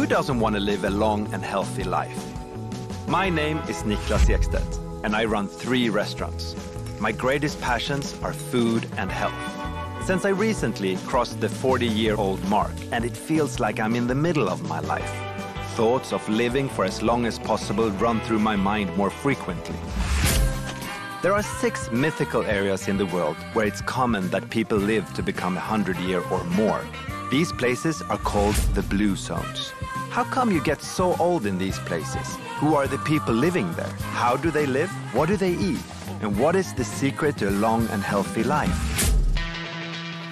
doesn't want to live a long and healthy life? My name is Niklas Ekstedt, and I run 3 restaurants. My greatest passions are food and health. Since I recently crossed the 40-year-old mark, and it feels like I'm in the middle of my life, thoughts of living for as long as possible run through my mind more frequently. There are 6 mythical areas in the world where it's common that people live to become 100 years or more. These places are called the blue zones. How come you get so old in these places? Who are the people living there? How do they live? What do they eat? And what is the secret to a long and healthy life?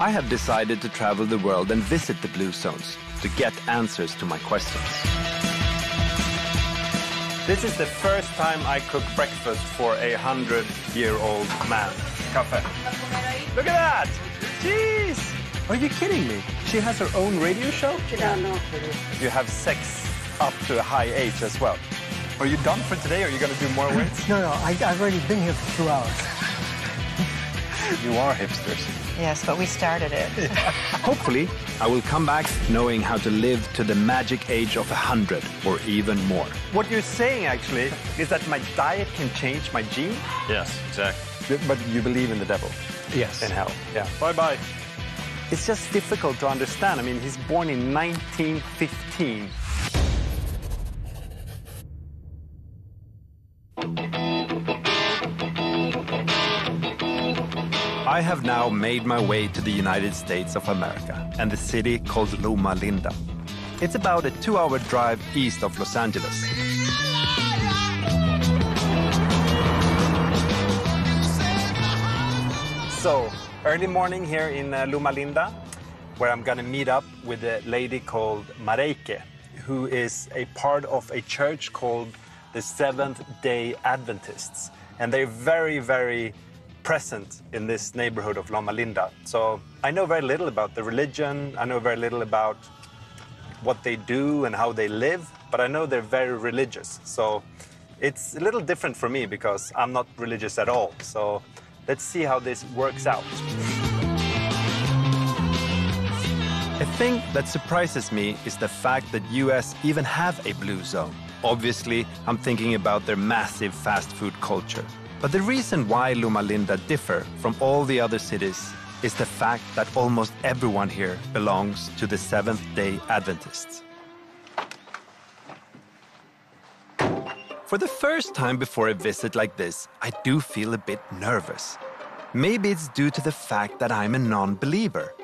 I have decided to travel the world and visit the blue zones to get answers to my questions. This is the first time I cook breakfast for a 100-year-old man. Cafe. Look at that! Jeez! Are you kidding me? She has her own radio show? No. You have sex up to a high age as well. Are you done for today, or are you going to do more weights? No, I've already been here for 2 hours. You are hipsters. Yes, but we started it. Hopefully, I will come back knowing how to live to the magic age of 100 or even more. What you're saying, actually, is that my diet can change my gene? Yes, exactly. But you believe in the devil? Yes. In hell? Yeah. Bye-bye. It's just difficult to understand. I mean, he's born in 1915. I have now made my way to the United States of America and the city called Loma Linda. It's about a 2-hour drive east of Los Angeles. So, early morning here in Loma Linda, where I'm going to meet up with a lady called Mareike, who is a part of a church called the Seventh-day Adventists. And they're very, very present in this neighborhood of Loma Linda. So I know very little about the religion. I know very little about what they do and how they live, but I know they're very religious. So it's a little different for me because I'm not religious at all. So let's see how this works out. A thing that surprises me is the fact that US even have a blue zone. Obviously, I'm thinking about their massive fast food culture. But the reason why Loma Linda differ from all the other cities is the fact that almost everyone here belongs to the Seventh-day Adventists. For the first time before a visit like this, I do feel a bit nervous. Maybe it's due to the fact that I'm a non-believer.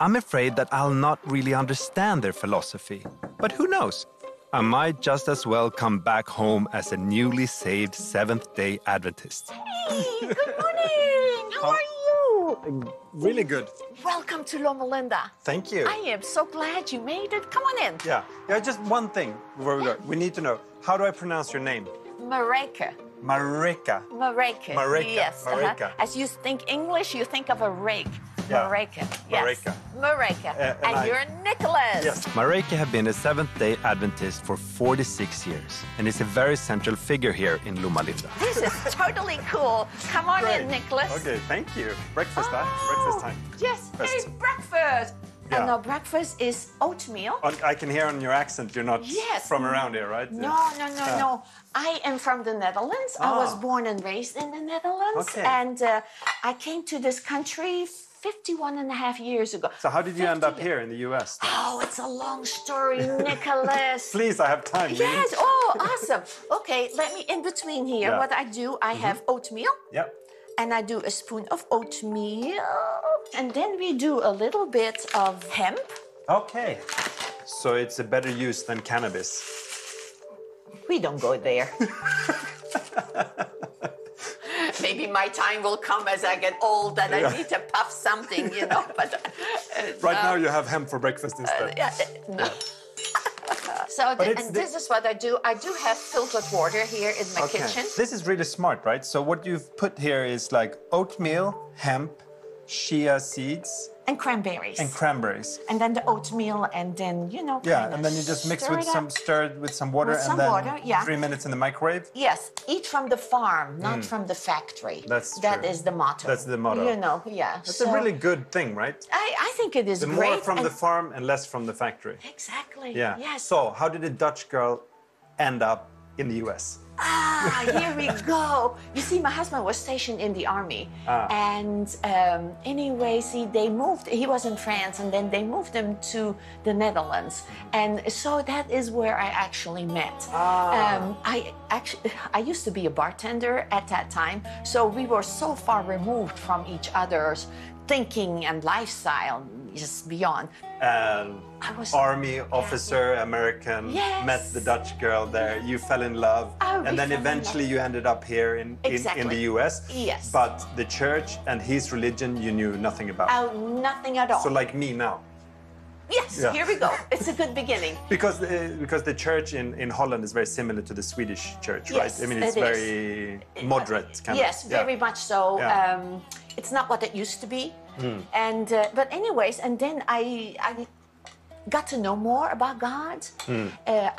I'm afraid that I'll not really understand their philosophy. But who knows? I might just as well come back home as a newly saved Seventh-day Adventist. Hey, good morning. How are you? Really good. Welcome to Loma Linda. Thank you. I am so glad you made it. Come on in. Yeah, just one thing before we go. We need to know, how do I pronounce your name? Mareike. Mareike. Mareike. Mareike. Yes. Mareike. As you think English, you think of a rake. Yeah. Mareike. Yes. Mareike. Mareike. And you're Nicholas. Yes. Mareike have been a Seventh-day Adventist for 46 years and is a very central figure here in Loma Linda. This is totally cool. Come on in, Nicholas. Okay, thank you. Breakfast time. Breakfast time. Yes. Best. Hey, breakfast. Yeah. And our breakfast is oatmeal. I can hear on your accent you're not from around here, right? No. I am from the Netherlands. I was born and raised in the Netherlands. Okay. And I came to this country 51.5 years ago. So how did you end up here in the US? Oh, it's a long story, Nicholas. Please, I have time. Yes, awesome. Okay, let me, in between here, Yeah. what I do, I have oatmeal. Yep. And I do a spoon of oatmeal. And then we do a little bit of hemp. Okay. So it's a better use than cannabis. We don't go there. Maybe my time will come as I get old that I need to puff something, you know. But right now you have hemp for breakfast instead. No. So this is what I do. I do have filtered water here in my kitchen. This is really smart, right? So what you've put here is like oatmeal, hemp, chia seeds, And cranberries. And cranberries. And then the oatmeal, and then, you know, yeah, and then you just mix with some, stir it with some water, and then 3 minutes in the microwave? Yes, eat from the farm, not from the factory. That is the motto. That's the motto. You know, yeah. That's a really good thing, right? I think it is the great. More from the farm and less from the factory. Exactly, yeah. yes. So, how did a Dutch girl end up in the U.S.? Here we go. You see, my husband was stationed in the army. And anyways, they moved. He was in France, and then they moved him to the Netherlands. And so that is where I actually met. I used to be a bartender at that time. So we were so far removed from each other's thinking and lifestyle, just beyond. Army officer, American, met the Dutch girl there, you fell in love, and then eventually you ended up here in the US. Yes. But the church and his religion you knew nothing about. Nothing at all. So like me now. Yes, here we go. It's a good beginning. Because the church in Holland is very similar to the Swedish church, right? I mean, it's very moderate kind of. Yes, very much so. Yeah. It's not what it used to be. And but anyways, and then I got to know more about God.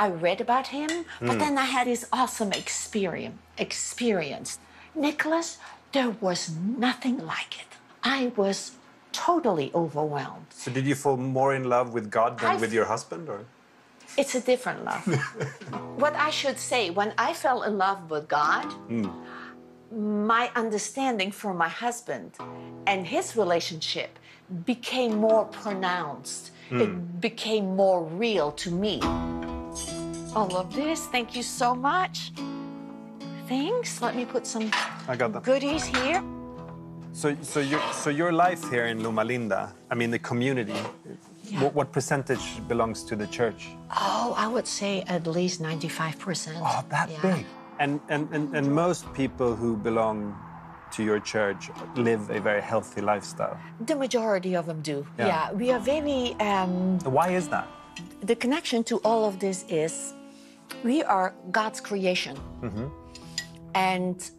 I read about him, but then I had this awesome experience. Nicholas, there was nothing like it. I was totally overwhelmed. So did you fall more in love with God than with your husband, or? It's a different love. What I should say, when I fell in love with God, my understanding for my husband and his relationship became more pronounced. It became more real to me. All of this, thank you so much. Thanks. Let me put some goodies here. So your life here in Loma Linda, I mean the community, what percentage belongs to the church? Oh, I would say at least 95%. Oh, that big. And most people who belong to your church live a very healthy lifestyle. The majority of them do. Yeah, we are very... Why is that? The connection to all of this is we are God's creation. And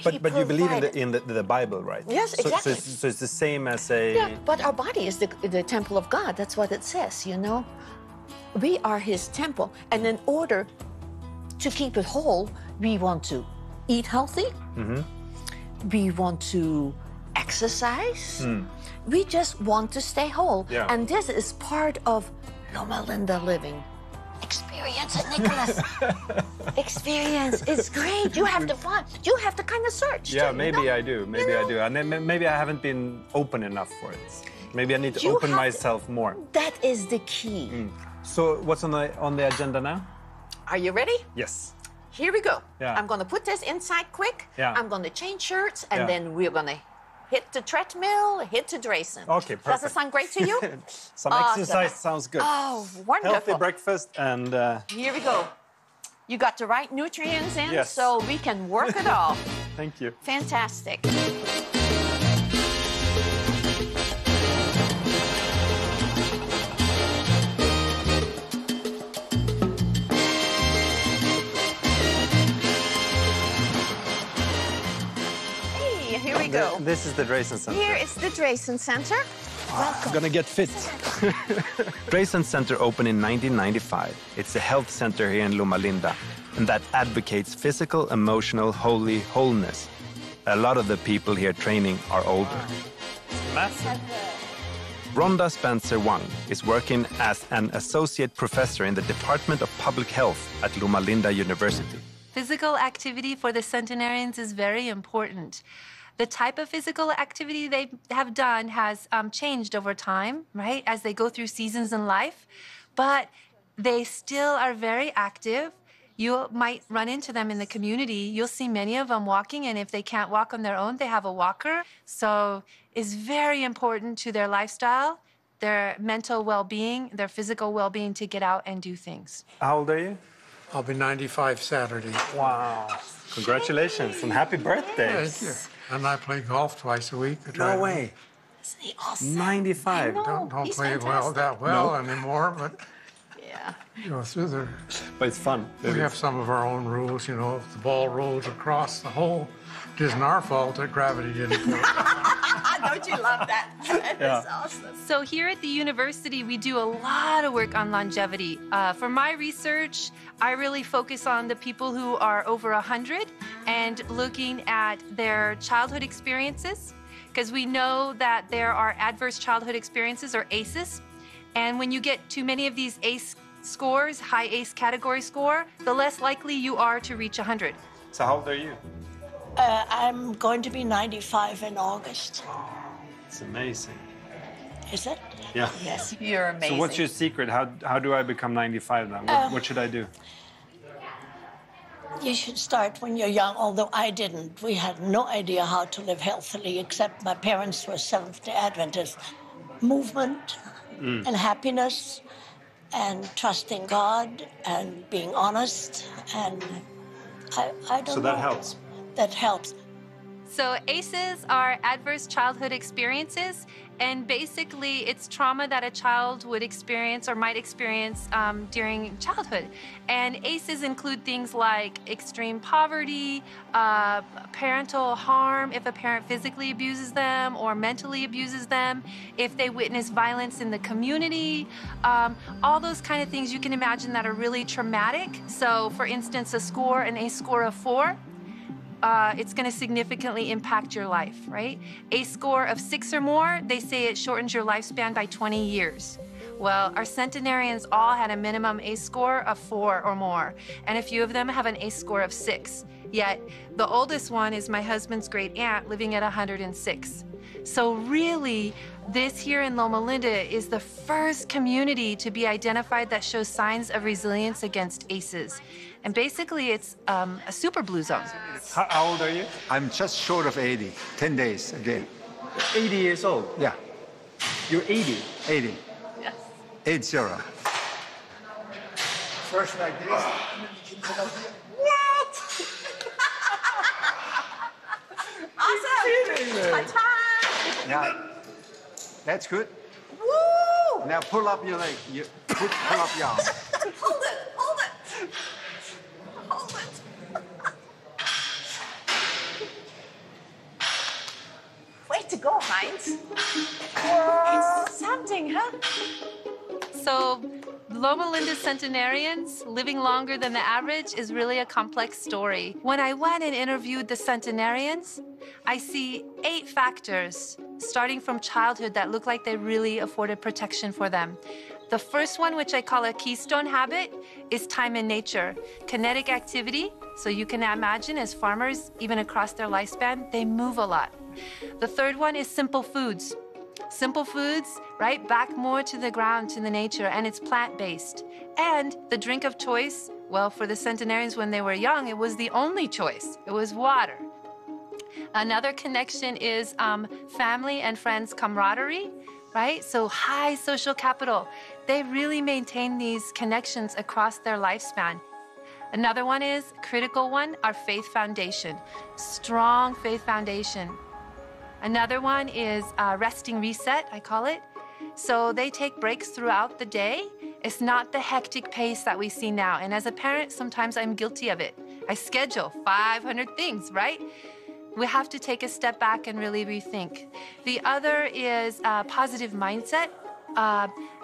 But you believe in the Bible, right? Yes, exactly. So it's the same as a... Yeah, but our body is the temple of God. That's what it says, you know? We are his temple. And in order to keep it whole, we want to eat healthy. We want to exercise. We just want to stay whole. Yeah. And this is part of Loma Linda living. Experience it, Nicholas. Experience. It's great. You have to find. You have to kind of search. Yeah, too, maybe you know? I do. Maybe I do. And then maybe I haven't been open enough for it. Maybe I need to open myself more. That is the key. So what's on the agenda now? Are you ready? Yes. Here we go. Yeah. I'm going to put this inside quick. Yeah. I'm going to change shirts, and then we're going to hit the treadmill, hit the Drayson. Okay, perfect. Does it sound great to you? Some exercise sounds good. Oh, wonderful. Healthy breakfast and... Here we go. You got the right nutrients in, so we can work it all. Thank you. Fantastic. Here we go. This is the Drayson Center. Here is the Drayson Center. Welcome. I'm gonna get fit. Drayson Center opened in 1995. It's a health center here in Loma Linda, and that advocates physical, emotional, wholeness. A lot of the people here training are older. Massive. Rhonda Spencer-Wang is working as an associate professor in the Department of Public Health at Loma Linda University. Physical activity for the centenarians is very important. The type of physical activity they have done has changed over time, right, as they go through seasons in life, but they still are very active. You might run into them in the community. You'll see many of them walking, and if they can't walk on their own, they have a walker. So it's very important to their lifestyle, their mental well-being, their physical well-being to get out and do things. How old are you? I'll be 95 Saturday. Wow. Congratulations and happy birthday. Thank you. And I play golf twice a week. No way. Isn't he awesome? 95. Don't play that well anymore, but yeah. you go through there. But it's fun. We have some of our own rules, you know. If the ball rolls across the hole, it isn't our fault that gravity didn't pull it. Don't you love that? That's awesome. So here at the university, we do a lot of work on longevity. For my research, I really focus on the people who are over 100 and looking at their childhood experiences, because we know that there are adverse childhood experiences, or ACEs. And when you get too many of these ACE scores, high ACE category score, the less likely you are to reach 100. So how old are you? I'm going to be 95 in August. It's amazing. Is it? Yeah. Yes, you're amazing. So what's your secret? How do I become 95 then? What should I do? You should start when you're young, although I didn't. We had no idea how to live healthily, except my parents were Seventh-day Adventists. Movement and happiness and trusting God and being honest. And I don't know. So that helps. That helps. So ACEs are adverse childhood experiences, and basically it's trauma that a child would experience or might experience during childhood. And ACEs include things like extreme poverty, parental harm if a parent physically abuses them or mentally abuses them, if they witness violence in the community, all those kind of things you can imagine that are really traumatic. So for instance, an ACE score of 4, it's going to significantly impact your life, right? A score of 6 or more, they say it shortens your lifespan by 20 years. Well, our centenarians all had a minimum ACE score of 4 or more, and a few of them have an ACE score of 6. Yet, the oldest one is my husband's great aunt living at 106. So really, this here in Loma Linda is the first community to be identified that shows signs of resilience against ACEs. And basically, it's a super blue zone. How old are you? I'm just short of 80, 10 days again. 80 years old. Yeah, You're 80. 80. Yes. 80. First like this. What? Awesome. Ta-ta. Yeah, that's good. Woo! Now pull up your leg. Pull up your arm. Hold it. Hold it. Hold it. Way to go, Heinz. It's something, huh? So Loma Linda centenarians living longer than the average is really a complex story. When I went and interviewed the centenarians, I see 8 factors starting from childhood that look like they really afforded protection for them. The first one, which I call a keystone habit, is time in nature. Kinetic activity, so you can imagine as farmers, even across their lifespan, they move a lot. The third one is simple foods. Simple foods, right, back more to the ground, to the nature, and it's plant-based. And the drink of choice, well, for the centenarians when they were young, it was the only choice. It was water. Another connection is family and friends camaraderie, right? So high social capital. They really maintain these connections across their lifespan. Another one is, critical one, our faith foundation. Strong faith foundation. Another one is resting reset, I call it. So they take breaks throughout the day. It's not the hectic pace that we see now. And as a parent, sometimes I'm guilty of it. I schedule 500 things, right? We have to take a step back and really rethink. The other is positive mindset.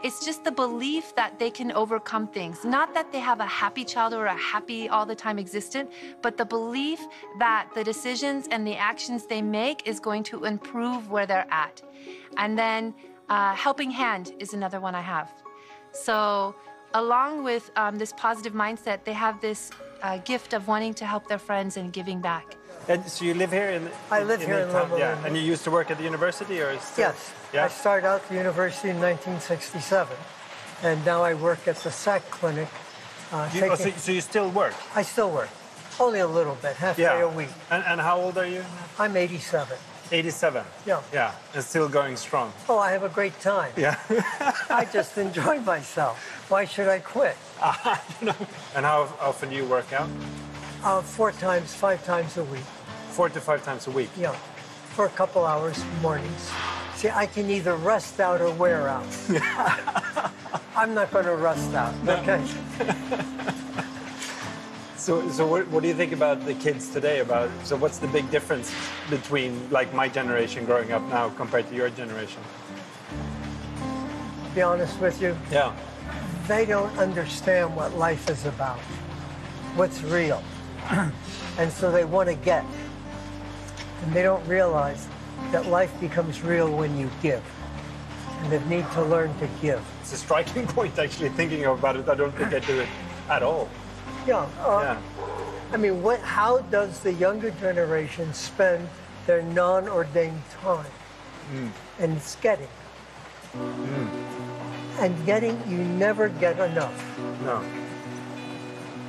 It's just the belief that they can overcome things. Not that they have a happy child or a happy all the time existent, but the belief that the decisions and the actions they make is going to improve where they're at. And then helping hand is another one I have. So along with this positive mindset, they have this gift of wanting to help their friends and giving back. And so you live here I live here in Loma Yeah, Linda. and you used to work at the university, or still? Yes. Yeah. I started out at the university in 1967, and now I work at the SAC clinic. So you still work? I still work, only a little bit, half day a week. And how old are you? I'm 87. 87. Yeah. Yeah, and still going strong. Oh, I have a great time. Yeah. I just enjoy myself. Why should I quit? And how often do you work out? 4 times, 5 times a week. 4 to 5 times a week. Yeah, for a couple hours mornings. See, I can either rust out or wear out. I'm not going to rust out, okay? So what do you think about the kids today? So what's the big difference between like my generation growing up now compared to your generation? To be honest with you, Yeah. they don't understand what life is about, what's real. And so they want to get. And they don't realize that life becomes real when you give. And they need to learn to give. It's a striking point, actually, thinking about it. I don't think I do it at all. Yeah. Yeah. I mean, how does the younger generation spend their non-ordained time? And it's getting. And getting, you never get enough. No.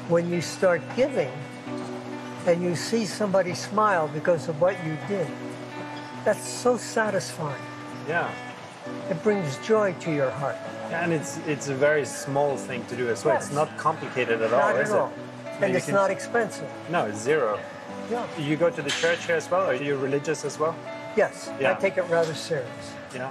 When you start giving and you see somebody smile because of what you did, that's so satisfying. Yeah. It brings joy to your heart. And it's a very small thing to do as well. Yes. It's not complicated at all, Not is at all. it? And You it's can- not expensive. No, it's zero. Yeah. You go to the church here as well? Are you religious as well? Yes, Yeah. I take it rather serious. Yeah.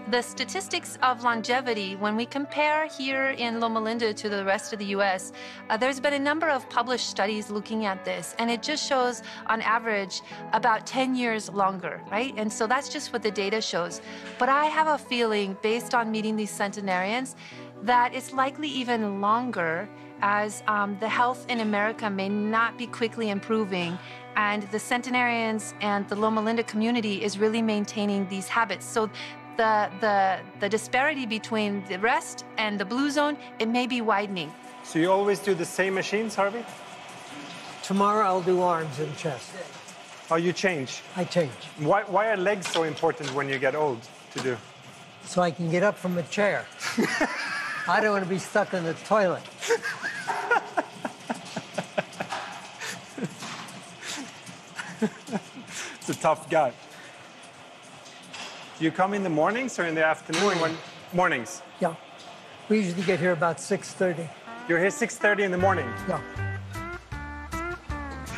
The statistics of longevity, when we compare here in Loma Linda to the rest of the U.S., there's been a number of published studies looking at this, and it just shows, on average, about 10 years longer, right? And so that's just what the data shows. But I have a feeling, based on meeting these centenarians, that it's likely even longer, as the health in America may not be quickly improving, and the centenarians and the Loma Linda community is really maintaining these habits. So the disparity between the rest and the blue zone, it may be widening. So you always do the same machines, Harvey? Tomorrow I'll do arms and chest. Oh, you change. I change. Why are legs so important when you get old to do? So I can get up from a chair. I don't want to be stuck in the toilet. It's a tough guy. You come in the mornings or in the afternoon? Mornings. Yeah. We usually get here about 6:30. You're here 6:30 in the morning. Yeah.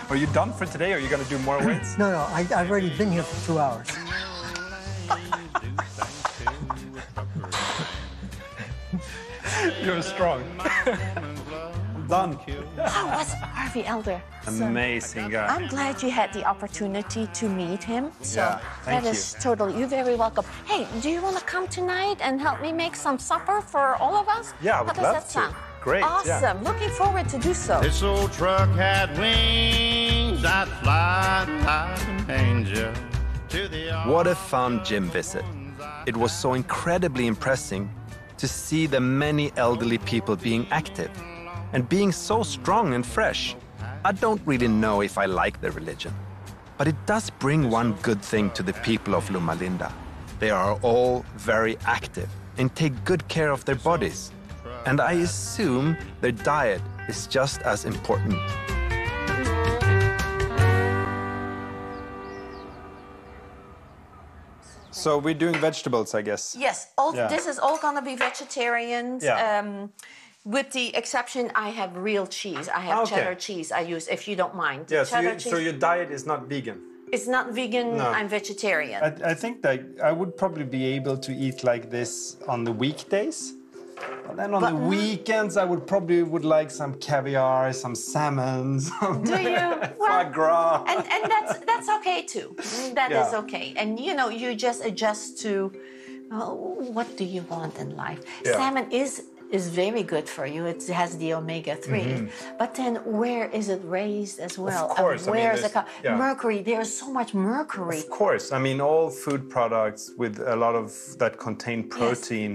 Are you done for today? Or are you going to do more weights? No, I've already been here for 2 hours. You're strong. Done. How was Harvey Elder? Amazing guy. I'm glad you had the opportunity to meet him. So Yeah, thank that is totally, you're very welcome. Hey, do you want to come tonight and help me make some supper for all of us? Yeah, I would How does love that to. sound? Great, yeah. Awesome. Looking forward to do so. This old truck had wings, I'd fly like an angel to the What a fun gym visit. It was so incredibly impressive to see the many elderly people being active and being so strong and fresh. I don't really know if I like their religion, but it does bring one good thing to the people of Loma Linda. They are all very active and take good care of their bodies. And I assume their diet is just as important. So we're doing vegetables, I guess. Yes, Yeah. this is all going to be vegetarian. Yeah. With the exception, I have real cheese. I have Okay. cheddar cheese I use, if you don't mind. Yeah, Cheddar so cheese. your diet is not vegan? It's not vegan, No. I'm vegetarian. I think that I would probably be able to eat like this on the weekdays. But then on the weekends, I would like some caviar, some salmon, some Do you? foie gras. And that's okay too. That is Yeah. okay. And you know, you just adjust to what do you want in life. Yeah. Salmon is very good for you. It has the omega-3. But then where is it raised as well? Of course. Where is it? yeah. Mercury. There's so much mercury. Of course. I mean, all food products with a lot of that contain protein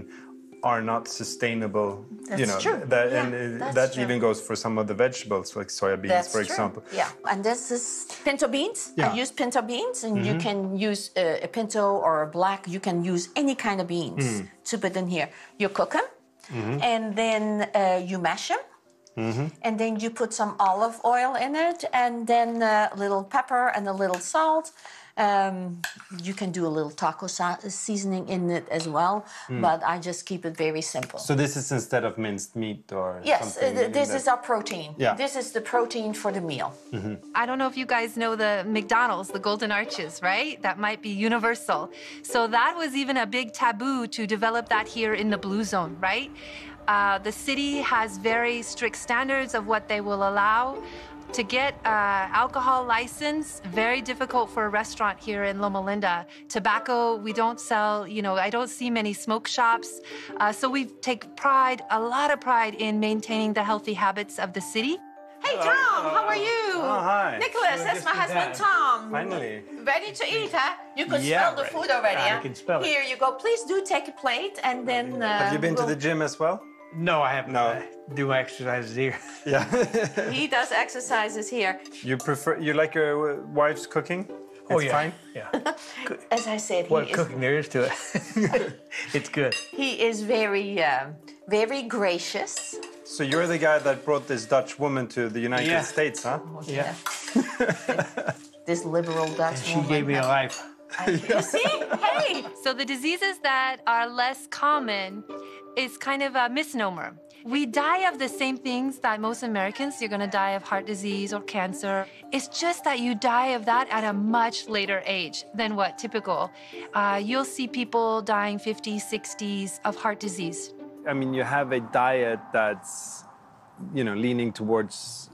are not sustainable. That's true. That, Yeah, and that's that true. even goes for some of the vegetables, like soybeans, That's for true. example. Yeah, and this is pinto beans. Yeah. I use pinto beans, and you can use a pinto or a black. You can use any kind of beans to put in here. You cook them, and then you mash them, and then you put some olive oil in it, and then a little pepper and a little salt. You can do a little taco seasoning in it as well, but I just keep it very simple. So this is instead of minced meat or Yes, something? this is our protein. Yeah. This is the protein for the meal. I don't know if you guys know the McDonald's, the Golden Arches, right? That might be universal. So that was even a big taboo to develop that here in the blue zone, right? The city has very strict standards of what they will allow. To get alcohol license, very difficult for a restaurant here in Loma Linda. Tobacco, we don't sell, I don't see many smoke shops. So we take a lot of pride in maintaining the healthy habits of the city. Hey, Tom, how are you? Oh, hi. Nicholas, that's my husband, Tom. Finally. Ready to eat, huh? You could smell the food already, huh? I can smell it. Here you go. Please do take a plate, and then... Have you been to the gym as well? No, I haven't. No. I do my exercises here. Yeah. He does exercises here. You like your wife's cooking? Oh, It's yeah. fine? Yeah. As I said, What cooking there is to it. It's good. he is very gracious. So you're the guy that brought this Dutch woman to the United States, huh? Yeah. This liberal Dutch She woman. gave me a life. You see? Hey! So the diseases that are less common is kind of a misnomer. We die of the same things that most Americans. You're going to die of heart disease or cancer. It's just that you die of that at a much later age than what typical. You'll see people dying 50s, 60s of heart disease. I mean, you have a diet that's, leaning towards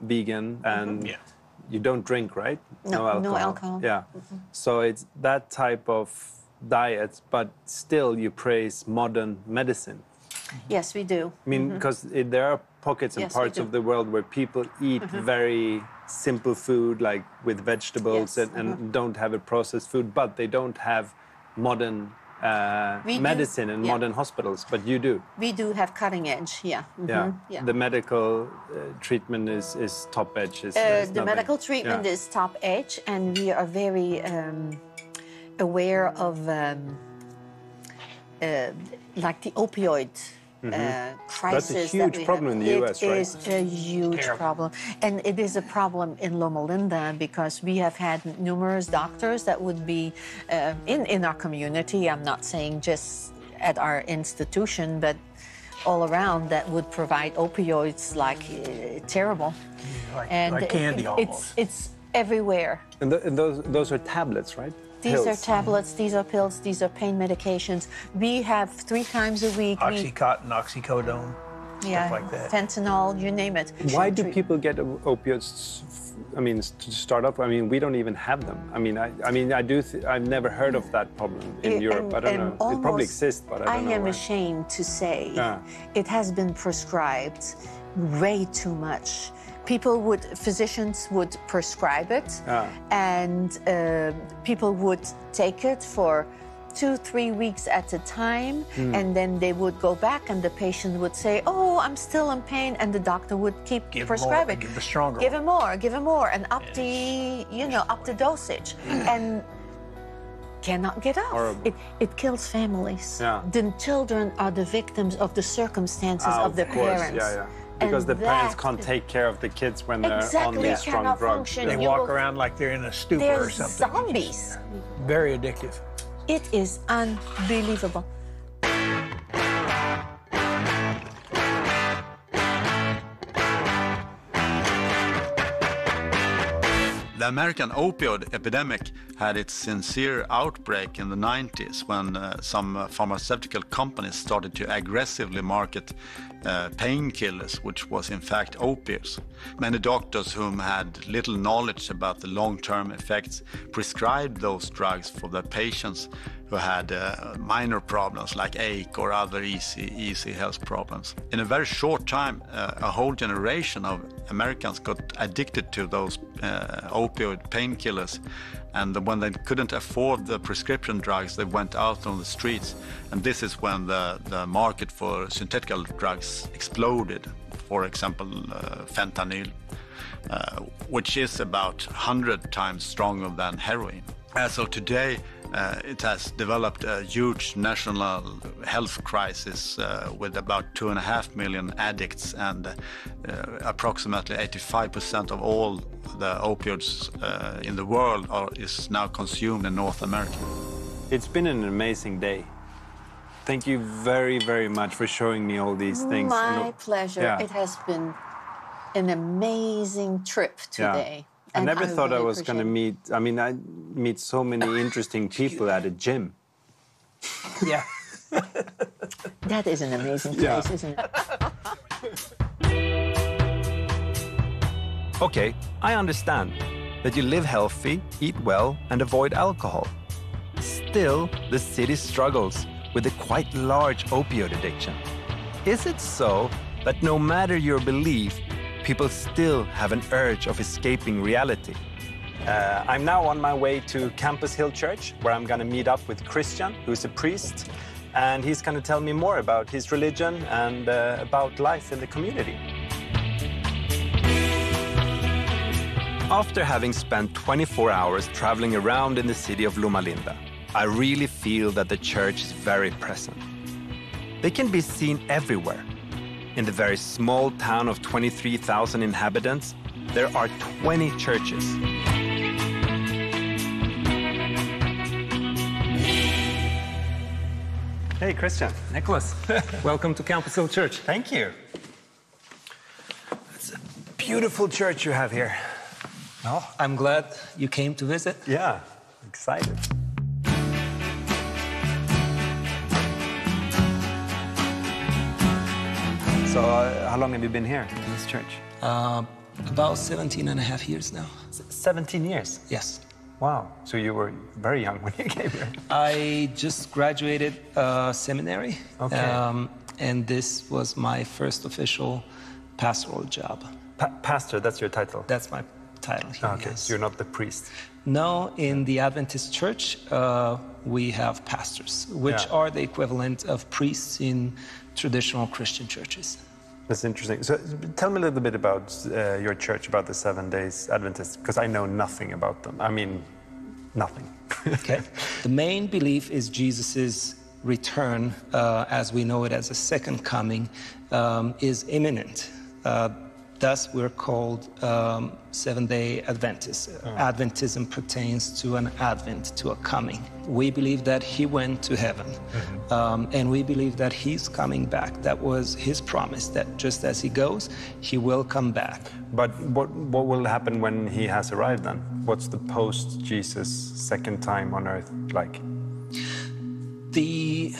vegan, and you don't drink, right? No alcohol. Yeah. So it's that type of diet, but still you praise modern medicine. Yes, we do. I mean, because there are pockets and Yes, we parts do. of the world where people eat very simple food, like with vegetables, Yes, and don't have a processed food, but they don't have modern medicine and modern hospitals, but you do. We do have cutting edge, yeah. Yeah. The medical treatment is top edge. The medical treatment is top edge, and we are very aware of like the opioid crisis. That's a huge problem in the US, right? It is a huge problem. And it is a problem in Loma Linda because we have had numerous doctors that would be in our community. I'm not saying just at our institution, but all around that would provide opioids like terrible. Like candy almost. It's everywhere. And those are tablets, right? These are Pills. tablets, these are pills, these are pain medications. We have 3 times a week. Oxycontin, oxycodone, stuff like that. Fentanyl, you name it. Why do people get opioids? I mean, to start off, I mean, we don't even have them. I've never heard of that problem in Europe. I don't know. It probably exists, but I don't know. I am why. ashamed to say it has been prescribed way too much. Physicians would prescribe it, and people would take it for 2-3 weeks at a time, and then they would go back, and the patient would say, "Oh, I'm still in pain," and the doctor would keep prescribing. Give the stronger. Give him more, and up the dosage, and cannot get off. Horrible. It kills families. Yeah. The children are the victims of the circumstances of their parents. Yeah. Because And the parents that can't take care of the kids when they're on Exactly, these strong cannot drugs. function. They You walk will- around like they're in a stupor They're or something. zombies. Very addictive. It is unbelievable. The American opioid epidemic had its sincere outbreak in the 90s when some pharmaceutical companies started to aggressively market painkillers, which was in fact opiates. Many doctors whom had little knowledge about the long-term effects prescribed those drugs for their patients who had minor problems like ache or other easy health problems. In a very short time, a whole generation of Americans got addicted to those opioid painkillers, and when they couldn't afford the prescription drugs, they went out on the streets, and this is when the market for synthetic drugs exploded. For example, fentanyl, which is about 100 times stronger than heroin. So today, it has developed a huge national health crisis with about 2.5 million addicts, and approximately 85% of all the opioids in the world is now consumed in North America. It's been an amazing day. Thank you very, very much for showing me all these things. My pleasure. Yeah. It has been an amazing trip today. I never thought I really was going to meet, I meet so many interesting people at a gym. Yeah. That is an amazing place, isn't it? Okay, I understand that you live healthy, eat well, and avoid alcohol. Still, the city struggles with a quite large opioid addiction. Is it so that no matter your belief, people still have an urge of escaping reality? I'm now on my way to Campus Hill Church, where I'm going to meet up with Christian, who's a priest, and he's going to tell me more about his religion and about life in the community. After having spent 24 hours traveling around in the city of Loma Linda, I really feel that the church is very present. They can be seen everywhere. In the very small town of 23,000 inhabitants, there are 20 churches. Hey, Christian. Nicholas, welcome to Campus Hill Church. Thank you. It's a beautiful church you have here. Well, I'm glad you came to visit. Yeah, excited. So, how long have you been here in this church? About 17 and a half years now. 17 years? Yes. Wow. So you were very young when you came here. I just graduated seminary. Okay. And this was my first official pastoral job. Pastor, that's your title? That's my title here, okay, yes. so you're not the priest? No, in the Adventist church, we have pastors, which are the equivalent of priests in traditional Christian churches. That's interesting. So tell me a little bit about your church, about the 7 Days Adventists, because I know nothing about them. I mean, nothing. Okay. The main belief is Jesus's return, as we know it as a second coming, is imminent. Thus, we're called Seventh-day Adventists. Adventism pertains to an advent, to a coming. We believe that he went to heaven, and we believe that he's coming back. That was his promise, that just as he goes, he will come back. But what will happen when he has arrived then? What's the post-Jesus second time on earth like? The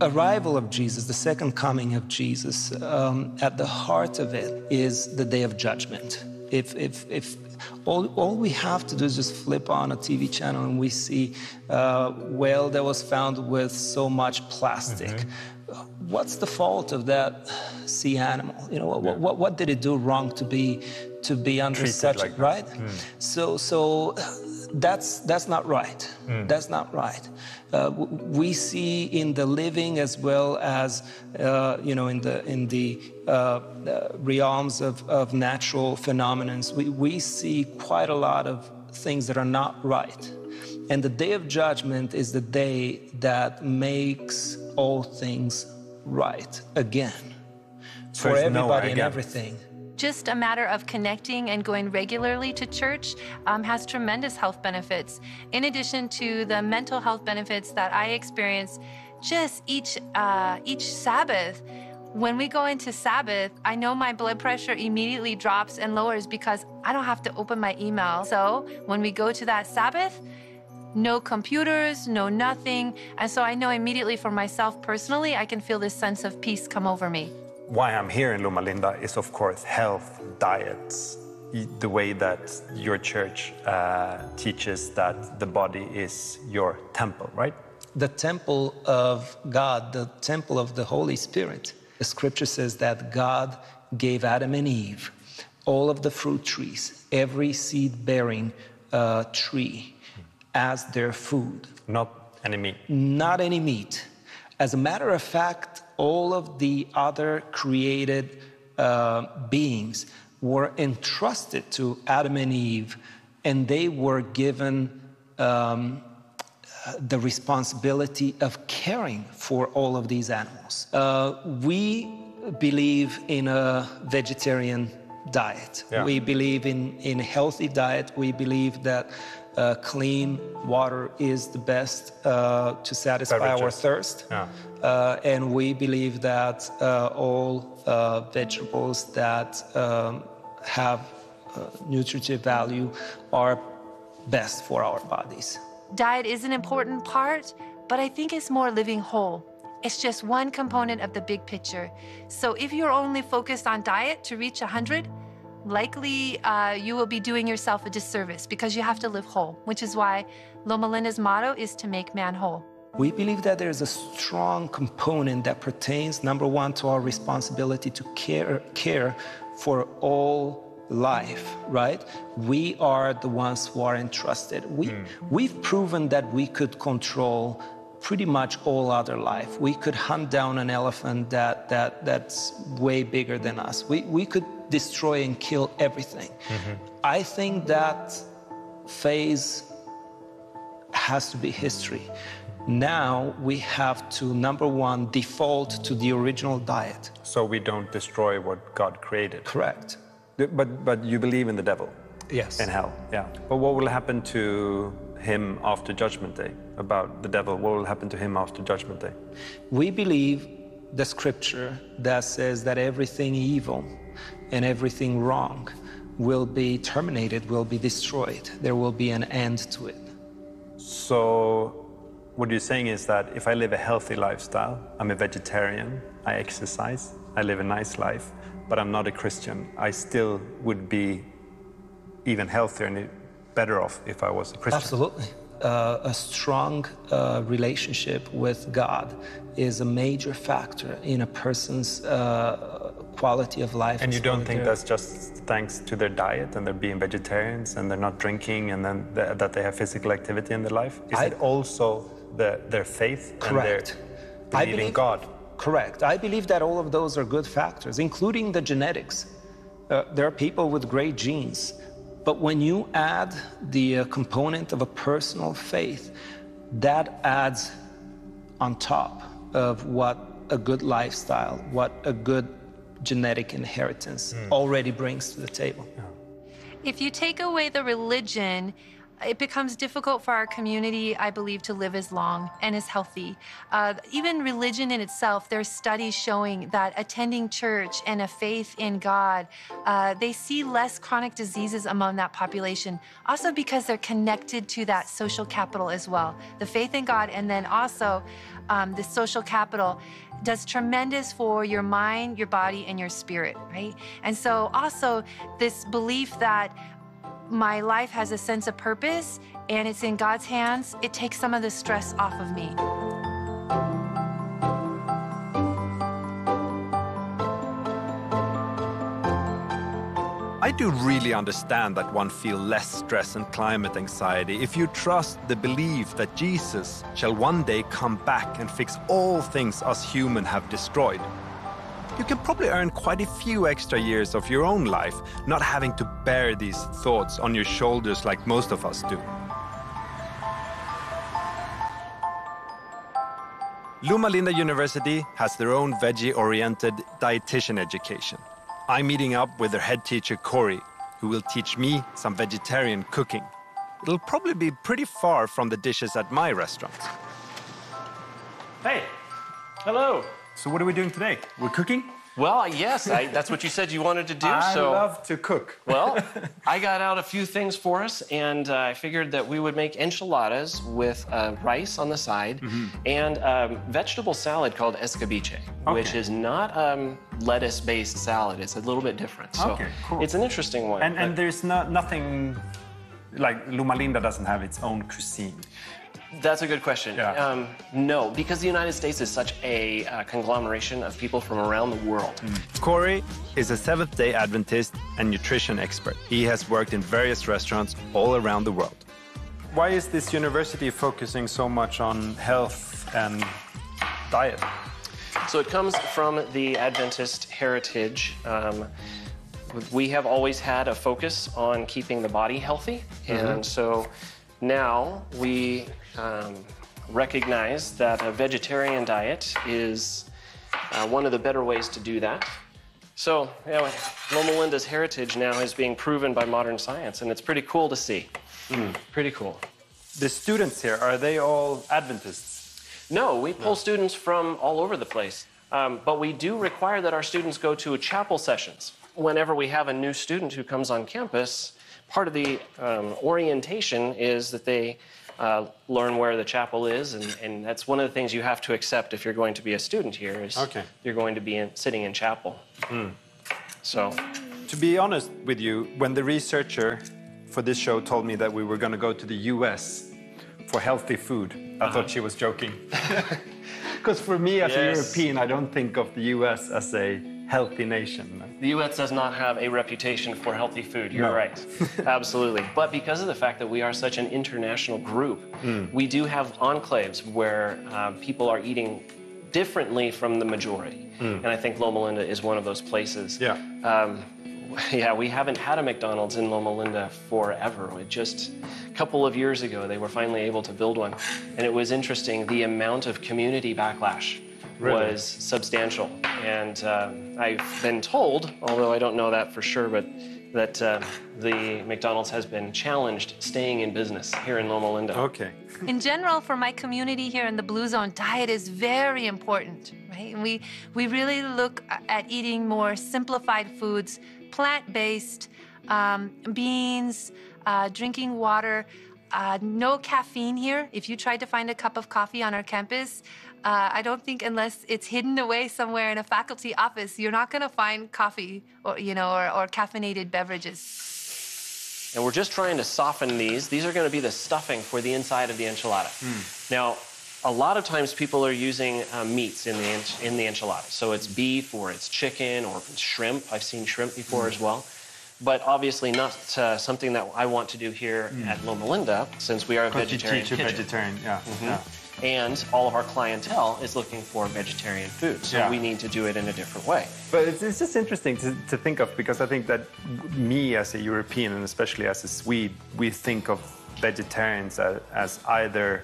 arrival of Jesus, the second coming of Jesus, at the heart of it is the day of judgment. If all we have to do is just flip on a TV channel and we see whale that was found with so much plastic. What's the fault of that sea animal? You know, what did it do wrong to be under treated such, like right? So that's not right. That's not right. We see in the living as well as you know, in the realms of natural phenomena, we see quite a lot of things that are not right. And the day of judgment is the day that makes all things right again for everybody and everything. Just a matter of connecting and going regularly to church has tremendous health benefits. In addition to the mental health benefits that I experience just each Sabbath. When we go into Sabbath, I know my blood pressure immediately drops and lowers because I don't have to open my email. So when we go to that Sabbath, no computers, no nothing. And so I know immediately for myself personally, I can feel this sense of peace come over me. Why I'm here in Loma Linda is, of course, health, diets, the way that your church teaches that the body is your temple, right? The temple of God, the temple of the Holy Spirit. The scripture says that God gave Adam and Eve all of the fruit trees, every seed-bearing tree as their food. Not any meat. Not any meat. As a matter of fact, all of the other created beings were entrusted to Adam and Eve, and they were given the responsibility of caring for all of these animals. We believe in a vegetarian diet. Yeah. We believe in a healthy diet. We believe that clean water is the best to satisfy our thirst. Yeah. And we believe that all vegetables that have nutritive value are best for our bodies. Diet is an important part, but I think it's more living whole. It's just one component of the big picture. So if you're only focused on diet to reach 100, likely you will be doing yourself a disservice because you have to live whole, which is why Loma Linda's motto is to make man whole. We believe that there's a strong component that pertains, number one, to our responsibility to care for all life, right? We are the ones who are entrusted. We've proven that we could control pretty much all other life. We could hunt down an elephant that's way bigger than us. We could destroy and kill everything. I think that phase has to be history. Now we have to, number one, default to the original diet. So we don't destroy what God created. Correct. But you believe in the devil? Yes. In hell, yeah. But what will happen to him after Judgment Day? About the devil, what will happen to him after Judgment Day? We believe the scripture that says that everything evil and everything wrong will be terminated, will be destroyed. There will be an end to it. So what you're saying is that if I live a healthy lifestyle, I'm a vegetarian, I exercise, I live a nice life, but I'm not a Christian, I still would be even healthier and better off if I was a Christian. Absolutely. A strong relationship with God is a major factor in a person's quality of life. And you don't think that's just thanks to their diet and they're being vegetarians and they're not drinking and then that they have physical activity in their life? Is it also their faith and their believing in God? Correct. I believe that all of those are good factors, including the genetics. There are people with great genes. But when you add the component of a personal faith, that adds on top of what a good lifestyle, what a good genetic inheritance already brings to the table. If you take away the religion, it becomes difficult for our community, I believe, to live as long and as healthy. Even religion in itself, there's studies showing that attending church and a faith in God, they see less chronic diseases among that population, also because they're connected to that social capital as well. The faith in God and then also the social capital does tremendous for your mind, your body, and your spirit, right? And so also this belief that my life has a sense of purpose and it's in God's hands, it takes some of the stress off of me. I do really understand that one feels less stress and climate anxiety if you trust the belief that Jesus shall one day come back and fix all things us humans have destroyed. You can probably earn quite a few extra years of your own life not having to bear these thoughts on your shoulders like most of us do. Loma Linda University has their own veggie-oriented dietitian education. I'm meeting up with their head teacher, Corey, who will teach me some vegetarian cooking. It'll probably be pretty far from the dishes at my restaurant. Hey, hello. So what are we doing today? We're cooking? Well, yes, that's what you said you wanted to do. I love to cook. Well, I got out a few things for us, and I figured that we would make enchiladas with rice on the side and a vegetable salad called escabeche, which is not lettuce-based salad. It's a little bit different. So cool. It's an interesting one. And there's nothing, like Loma Linda doesn't have its own cuisine. That's a good question. Yeah. No, because the United States is such a conglomeration of people from around the world. Corey is a Seventh-day Adventist and nutrition expert. He has worked in various restaurants all around the world. Why is this university focusing so much on health and diet? So it comes from the Adventist heritage. We have always had a focus on keeping the body healthy, and so now we recognize that a vegetarian diet is one of the better ways to do that. So, Loma Linda's heritage now is being proven by modern science, and it's pretty cool to see. Pretty cool. The students here, are they all Adventists? No, we pull students from all over the place. But we do require that our students go to chapel sessions. Whenever we have a new student who comes on campus, part of the orientation is that they learn where the chapel is, and that's one of the things you have to accept if you're going to be a student here, is you're going to be sitting in chapel. So To be honest with you, when the researcher for this show told me that we were going to go to the US for healthy food, I thought she was joking. Because for me as a European, I don't think of the US as a healthy nation. The US does not have a reputation for healthy food. You're right. Absolutely. But because of the fact that we are such an international group, we do have enclaves where people are eating differently from the majority. And I think Loma Linda is one of those places. Yeah, we haven't had a McDonald's in Loma Linda forever. Just a couple of years ago, they were finally able to build one. And it was interesting, the amount of community backlash was substantial. And I've been told, although I don't know that for sure, but that the McDonald's has been challenged staying in business here in Loma Linda. Okay. In general, for my community here in the Blue Zone, diet is very important, right? And we really look at eating more simplified foods, plant-based, beans, drinking water, no caffeine here. If you tried to find a cup of coffee on our campus, I don't think unless it's hidden away somewhere in a faculty office, you're not going to find coffee or caffeinated beverages. And we're just trying to soften these. These are going to be the stuffing for the inside of the enchilada. Now, a lot of times people are using meats in the enchilada. So it's beef or it's chicken or it's shrimp. I've seen shrimp before as well. But obviously not something that I want to do here at Loma Linda, since we are a vegetarian kitchen. Vegetarian, yeah. And all of our clientele is looking for vegetarian food, so we need to do it in a different way. But it's just interesting to think of, because I think that me as a European, and especially as a Swede, we think of vegetarians as either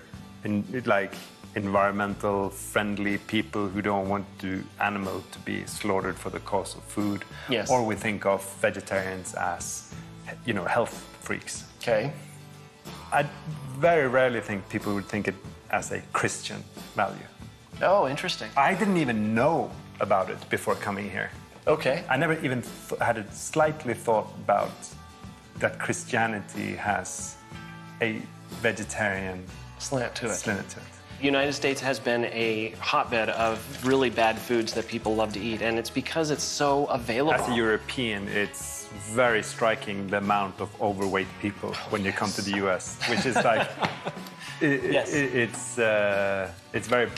environmental friendly people who don't want animal to be slaughtered for the cause of food, or we think of vegetarians as, health freaks. Okay. I very rarely think people would think it as a Christian value. Oh, interesting. I didn't even know about it before coming here. Okay. I never even had a slightly thought about that Christianity has a vegetarian slant to it. The United States has been a hotbed of really bad foods that people love to eat, and it's because it's so available. As a European, it's very striking the amount of overweight people when you come to the US, which is like, it's very,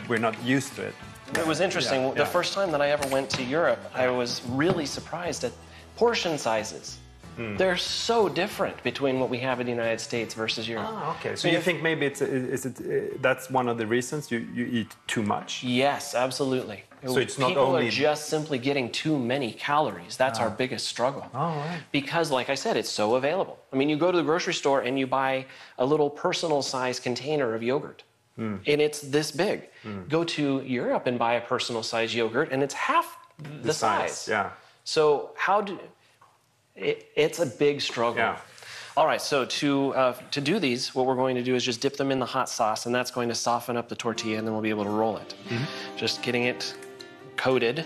we're not used to it. It was interesting. The first time that I ever went to Europe, I was really surprised at portion sizes. They're so different between what we have in the United States versus Europe. Oh, okay. So you think maybe that's one of the reasons you eat too much? Yes, absolutely. So it's not People only... are just simply getting too many calories. That's our biggest struggle. Oh, right. Because, like I said, it's so available. I mean, you go to the grocery store and you buy a little personal-sized container of yogurt. And it's this big. Go to Europe and buy a personal-sized yogurt, and it's half the size. Yeah. So it's a big struggle. Yeah. All right, so to do these, what we're going to do is just dip them in the hot sauce, and that's going to soften up the tortilla, and then we'll be able to roll it. Just getting it coated,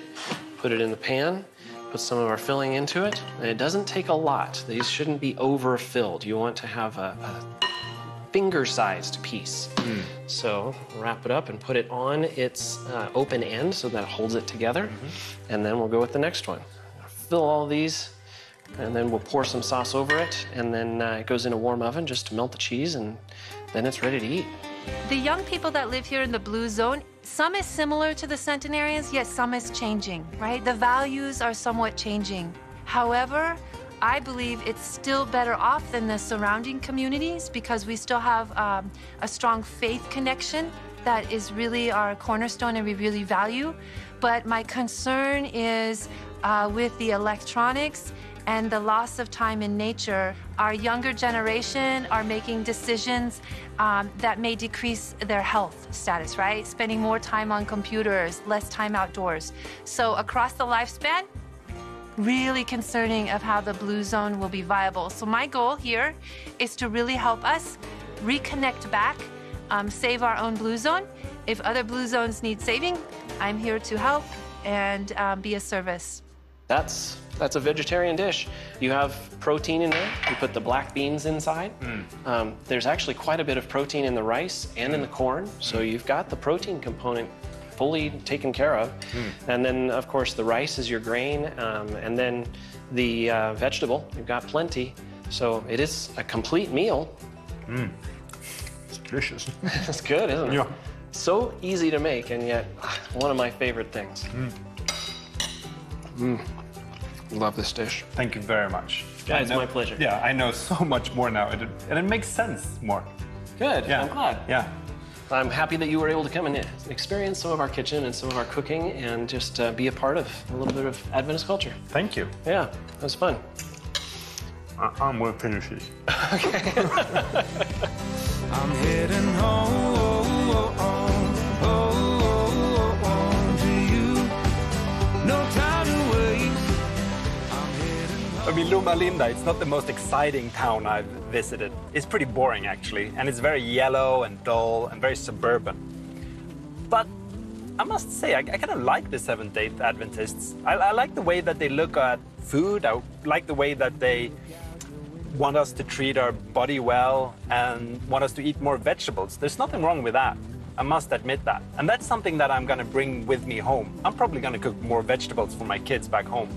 put it in the pan, put some of our filling into it, and it doesn't take a lot. These shouldn't be overfilled. You want to have a finger-sized piece. So wrap it up and put it on its open end so that it holds it together, and then we'll go with the next one. Fill all these, and then we'll pour some sauce over it, and then it goes in a warm oven just to melt the cheese, and then it's ready to eat. The young people that live here in the Blue Zone, some is similar to the centenarians, yet some is changing, right? The values are somewhat changing. However, I believe it's still better off than the surrounding communities because we still have a strong faith connection that is really our cornerstone and we really value. But my concern is with the electronics and the loss of time in nature. Our younger generation are making decisions that may decrease their health status, right? Spending more time on computers, less time outdoors. So across the lifespan, really concerning of how the Blue Zone will be viable. So my goal here is to really help us reconnect back, save our own Blue Zone. If other Blue Zones need saving, I'm here to help and be a service. That's a vegetarian dish. You have protein in there. You put the black beans inside. There's actually quite a bit of protein in the rice and in the corn. So you've got the protein component fully taken care of. And then, of course, the rice is your grain, and then the vegetable, you've got plenty. So it is a complete meal. It's delicious. It's good, isn't it? Yeah. So easy to make, and yet one of my favorite things. Love this dish. Thank you very much. Yeah, it's my pleasure. Yeah, I know so much more now, and it makes sense more. Good, Yeah. I'm glad. Yeah. I'm happy that you were able to come and experience some of our kitchen and some of our cooking and just be a part of a little bit of Adventist culture. Thank you. Yeah, it was fun. I'm going to finish this. I'm heading home to you. No time to waste. I mean, Loma Linda, it's not the most exciting town I've visited. It's pretty boring, actually, and it's very yellow and dull and very suburban. But I must say, I kind of like the Seventh-day Adventists. I like the way that they look at food. I like the way that they want us to treat our body well and want us to eat more vegetables. There's nothing wrong with that. I must admit that. And that's something that I'm going to bring with me home. I'm probably going to cook more vegetables for my kids back home.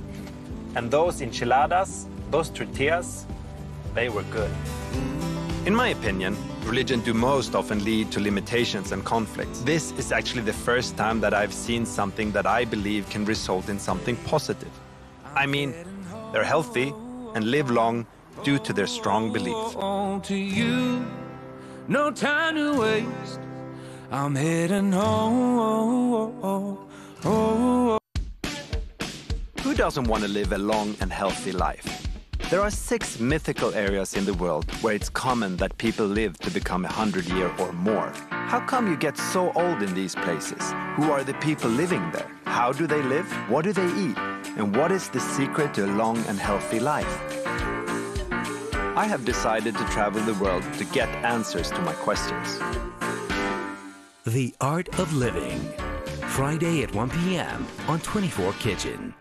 And those enchiladas, those tortillas, they were good. In my opinion, religion do most often lead to limitations and conflicts. This is actually the first time that I've seen something that I believe can result in something positive. I mean, they're healthy and live long due to their strong beliefs. To you, no time to waste. I'm heading home. Who doesn't want to live a long and healthy life? There are 6 mythical areas in the world where it's common that people live to become 100 years or more. How come you get so old in these places? Who are the people living there? How do they live? What do they eat? And what is the secret to a long and healthy life? I have decided to travel the world to get answers to my questions. The Art of Living. Friday at 1 p.m. on 24 Kitchen.